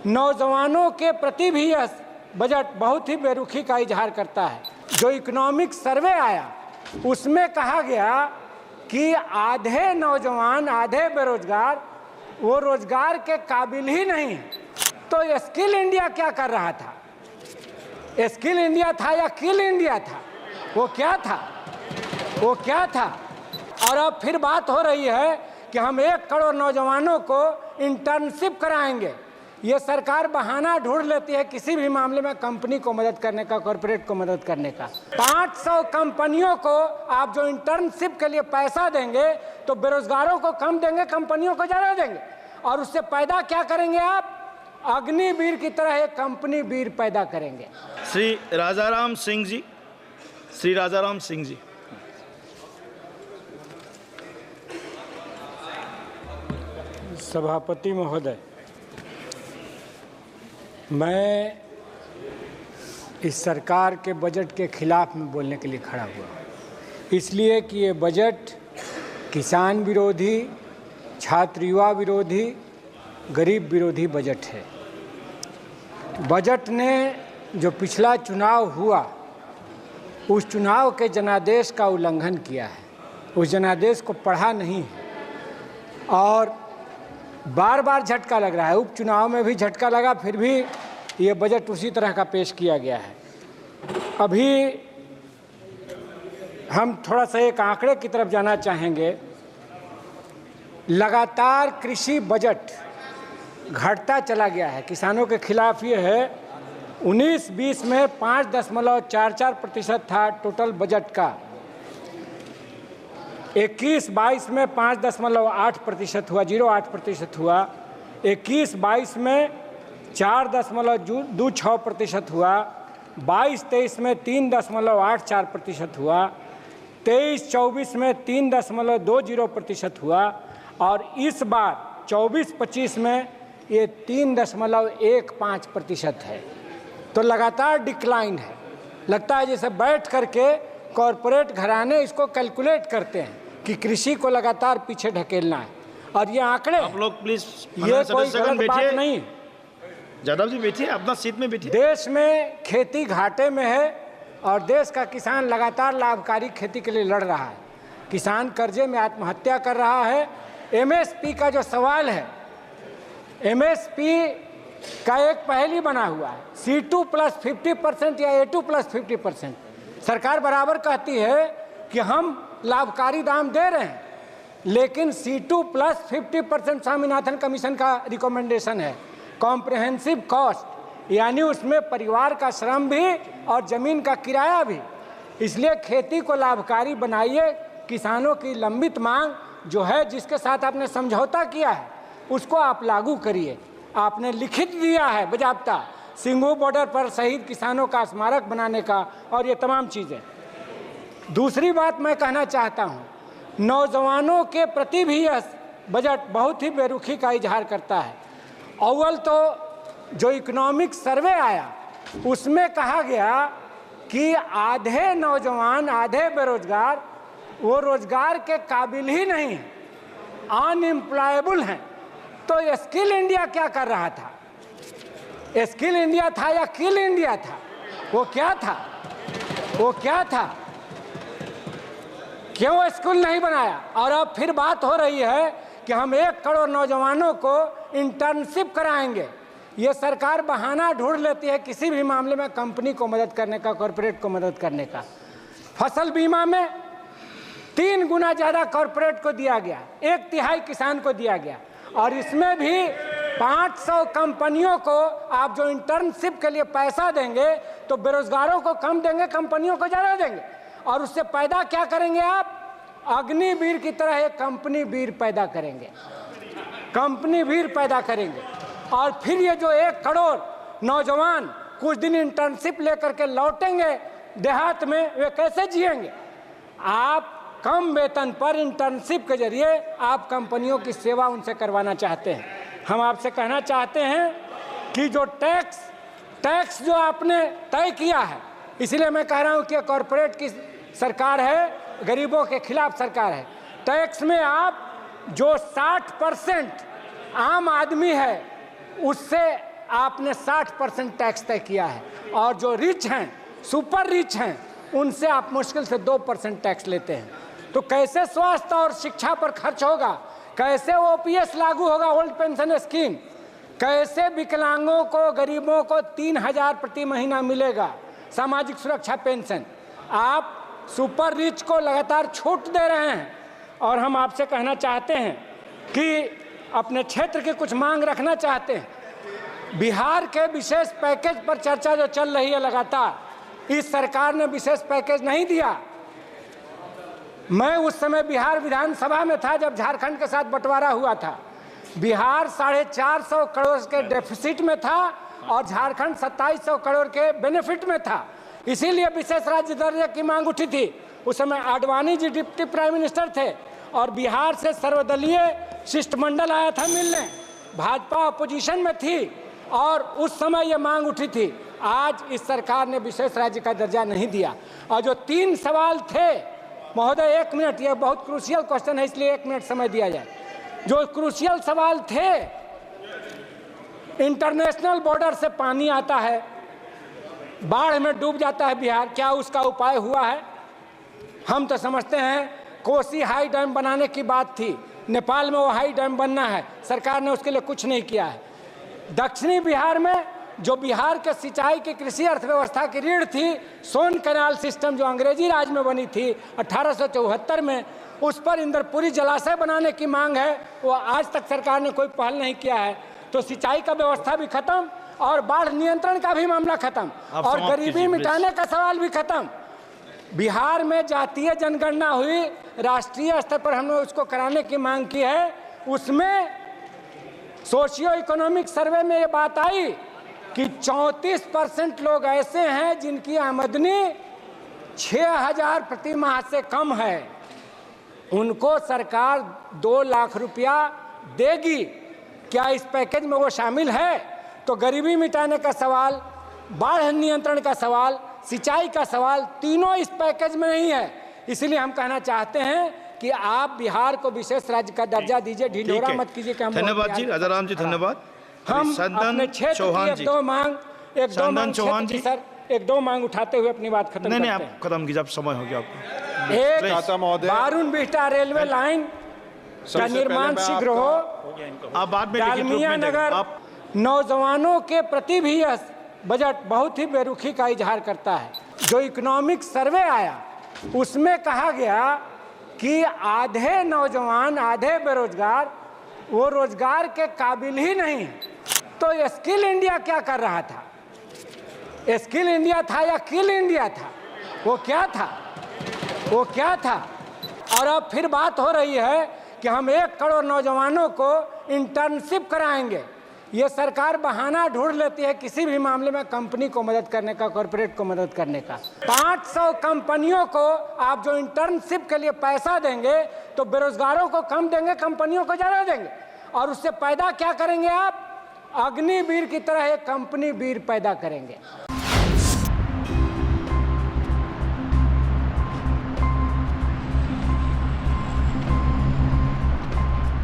नौजवानों के प्रति भी यह बजट बहुत ही बेरुखी का इजहार करता है। जो इकोनॉमिक सर्वे आया उसमें कहा गया कि आधे नौजवान, आधे बेरोजगार, वो रोजगार के काबिल ही नहीं है। तो स्किल इंडिया क्या कर रहा था? स्किल इंडिया था या किल इंडिया था? वो क्या था? वो क्या था? और अब फिर बात हो रही है कि हम 1 करोड़ नौजवानों को इंटर्नशिप कराएंगे। ये सरकार बहाना ढूंढ लेती है किसी भी मामले में कंपनी को मदद करने का, कॉरपोरेट को मदद करने का। 500 कंपनियों को आप जो इंटर्नशिप के लिए पैसा देंगे तो बेरोजगारों को कम देंगे, कंपनियों को ज़्यादा देंगे। और उससे पैदा क्या करेंगे आप? अग्निवीर की तरह एक कंपनी वीर पैदा करेंगे। श्री राजाराम सिंह जी, श्री राजाराम सिंह जी। सभापति महोदय, मैं इस सरकार के बजट के खिलाफ में बोलने के लिए खड़ा हुआ, इसलिए कि ये बजट किसान विरोधी, छात्र युवा विरोधी, गरीब विरोधी बजट है। बजट ने जो पिछला चुनाव हुआ उस चुनाव के जनादेश का उल्लंघन किया है, उस जनादेश को पढ़ा नहीं है और बार बार झटका लग रहा है। उपचुनाव में भी झटका लगा, फिर भी ये बजट उसी तरह का पेश किया गया है। अभी हम थोड़ा सा एक आंकड़े की तरफ जाना चाहेंगे। लगातार कृषि बजट घटता चला गया है। किसानों के खिलाफ ये है। 19-20 में 5.44% था टोटल बजट का। 21-22 में 5.8% हुआ, 0.8% हुआ। 21-22 में 4.26% हुआ। 22-23 में 3.84% हुआ। 23-24 में 3.20% हुआ और इस बार 24-25 में ये 3.15% है। तो लगातार डिक्लाइन है। लगता है जैसे बैठ करके कॉरपोरेट घराने इसको कैलकुलेट करते हैं कि कृषि को लगातार पीछे ढकेलना है। और ये आंकड़े, आप लोग प्लीज, ये कोई गलत बात नहीं। जादव जी बैठिए, अपना सीट में बैठिए। देश में खेती घाटे में है और देश का किसान लगातार लाभकारी खेती के लिए लड़ रहा है। किसान कर्जे में आत्महत्या कर रहा है। एमएसपी का जो सवाल है, एमएसपी का एक पहली बना हुआ है, C2 + 50% या A2 + 50%। सरकार बराबर कहती है कि हम लाभकारी दाम दे रहे हैं, लेकिन C2 + 50% स्वामीनाथन कमीशन का रिकमेंडेशन है। कॉम्प्रहेंसिव कॉस्ट यानी उसमें परिवार का श्रम भी और ज़मीन का किराया भी। इसलिए खेती को लाभकारी बनाइए। किसानों की लंबित मांग जो है, जिसके साथ आपने समझौता किया है, उसको आप लागू करिए। आपने लिखित दिया है बजाबता सिंघू बॉर्डर पर शहीद किसानों का स्मारक बनाने का और ये तमाम चीज़ें। दूसरी बात मैं कहना चाहता हूँ, नौजवानों के प्रति भी यह बजट बहुत ही बेरुखी का इजहार करता है। अव्वल तो जो इकोनॉमिक सर्वे आया उसमें कहा गया कि आधे नौजवान, आधे बेरोजगार, वो रोजगार के काबिल ही नहीं है, अनएम्प्लॉयबल हैं। तो स्किल इंडिया क्या कर रहा था? स्किल इंडिया था या किल इंडिया था? वो क्या था? वो क्या था? क्यों स्कूल नहीं बनाया? और अब फिर बात हो रही है कि हम 1 करोड़ नौजवानों को इंटर्नशिप कराएंगे। ये सरकार बहाना ढूंढ लेती है किसी भी मामले में कंपनी को मदद करने का, कॉरपोरेट को मदद करने का। फसल बीमा में 3 गुना ज़्यादा कॉरपोरेट को दिया गया, 1/3 किसान को दिया गया। और इसमें भी 500 कंपनियों को आप जो इंटर्नशिप के लिए पैसा देंगे तो बेरोजगारों को कम देंगे, कंपनियों को ज़्यादा देंगे। और उससे पैदा क्या करेंगे आप? अग्निवीर की तरह एक कंपनी वीर पैदा करेंगे, कंपनी वीर पैदा करेंगे। और फिर ये जो 1 करोड़ नौजवान कुछ दिन इंटर्नशिप लेकर के लौटेंगे देहात में, वे कैसे जिएंगे? आप कम वेतन पर इंटर्नशिप के जरिए आप कंपनियों की सेवा उनसे करवाना चाहते हैं। हम आपसे कहना चाहते हैं कि जो टैक्स जो आपने तय किया है, इसलिए मैं कह रहा हूं कि कॉरपोरेट की सरकार है, गरीबों के खिलाफ सरकार है। टैक्स में आप जो 60% आम आदमी है उससे आपने 60% टैक्स तय किया है, और जो रिच हैं, सुपर रिच हैं, उनसे आप मुश्किल से 2% टैक्स लेते हैं। तो कैसे स्वास्थ्य और शिक्षा पर खर्च होगा, कैसे ओपीएस लागू होगा, ओल्ड पेंशन स्कीम, कैसे विकलांगों को, गरीबों को 3,000 प्रति महीना मिलेगा सामाजिक सुरक्षा पेंशन। आप सुपर रिच को लगातार छूट दे रहे हैं। और हम आपसे कहना चाहते हैं कि अपने क्षेत्र की कुछ मांग रखना चाहते हैं। बिहार के विशेष पैकेज पर चर्चा जो चल रही है लगातार, इस सरकार ने विशेष पैकेज नहीं दिया। मैं उस समय बिहार विधानसभा में था जब झारखंड के साथ बंटवारा हुआ था। बिहार 450 करोड़ के डेफिसिट में था और झारखंड 2700 करोड़ के बेनिफिट में था। इसीलिए विशेष राज्य दर्जे की मांग उठी थी। उस समय Advani ji deputy prime minister थे और बिहार से सर्वदलीय शिष्टमंडल आया था मिलने। भाजपा अपोजिशन में थी और उस समय ये मांग उठी थी। आज इस सरकार ने विशेष राज्य का दर्जा नहीं दिया। और जो 3 सवाल थे, महोदय 1 मिनट, ये बहुत क्रूशियल क्वेश्चन है इसलिए 1 मिनट समय दिया जाए। जो क्रूशियल सवाल थे, इंटरनेशनल बॉर्डर से पानी आता है, बाढ़ में डूब जाता है बिहार, क्या उसका उपाय हुआ है? हम तो समझते हैं कोसी हाई डैम बनाने की बात थी, नेपाल में वो हाई डैम बनना है, सरकार ने उसके लिए कुछ नहीं किया है। दक्षिणी बिहार में जो बिहार के सिंचाई की कृषि अर्थव्यवस्था की रीढ़ थी, सोन कैनाल सिस्टम जो अंग्रेजी राज में बनी थी 1874 में, उस पर इंद्रपुरी जलाशय बनाने की मांग है, वो आज तक सरकार ने कोई पहल नहीं किया है। तो सिंचाई का व्यवस्था भी खत्म और बाढ़ नियंत्रण का भी मामला खत्म और गरीबी मिटाने का सवाल भी खत्म। बिहार में जातीय जनगणना हुई, राष्ट्रीय स्तर पर हमने उसको कराने की मांग की है। उसमें सोशियो इकोनॉमिक सर्वे में ये बात आई कि 34% लोग ऐसे हैं जिनकी आमदनी 6,000 प्रति माह से कम है। उनको सरकार 2 लाख रुपया देगी। क्या इस पैकेज में वो शामिल है? तो गरीबी मिटाने का सवाल, बाढ़ नियंत्रण का सवाल, सिंचाई का सवाल, तीनों इस पैकेज में नहीं है। इसलिए हम कहना चाहते हैं कि आप बिहार को विशेष राज्य का दर्जा दीजिए, ढिढोरा मत कीजिए। धन्यवाद जी, राजाराम जी धन्यवाद। हम अपने क्षेत्र की 2 मांग, 1-2 चौहान जी सर, 1-2 मांग उठाते हुए अपनी बात खत्म करते हैं। आप खत्म कीजिए, आप समय हो गया आपको। एक बारून बिहटा रेलवे लाइन का निर्माण शीघ्र हो। आप बाद में डालमिया नगर नौजवानों के प्रति भी यह बजट बहुत ही बेरुखी का इजहार करता है। जो इकोनॉमिक सर्वे आया उसमें कहा गया कि आधे नौजवान, आधे बेरोजगार, वो रोजगार के काबिल ही नहीं है। तो स्किल इंडिया क्या कर रहा था? स्किल इंडिया था या किल इंडिया था? वो क्या था? वो क्या था? और अब फिर बात हो रही है कि हम 1 करोड़ नौजवानों को इंटर्नशिप कराएंगे। ये सरकार बहाना ढूंढ लेती है किसी भी मामले में कंपनी को मदद करने का, कॉरपोरेट को मदद करने का। 500 कंपनियों को आप जो इंटर्नशिप के लिए पैसा देंगे तो बेरोजगारों को कम देंगे, कंपनियों को ज़्यादा देंगे। और उससे पैदा क्या करेंगे आप? अग्निवीर की तरह एक कंपनी वीर पैदा करेंगे।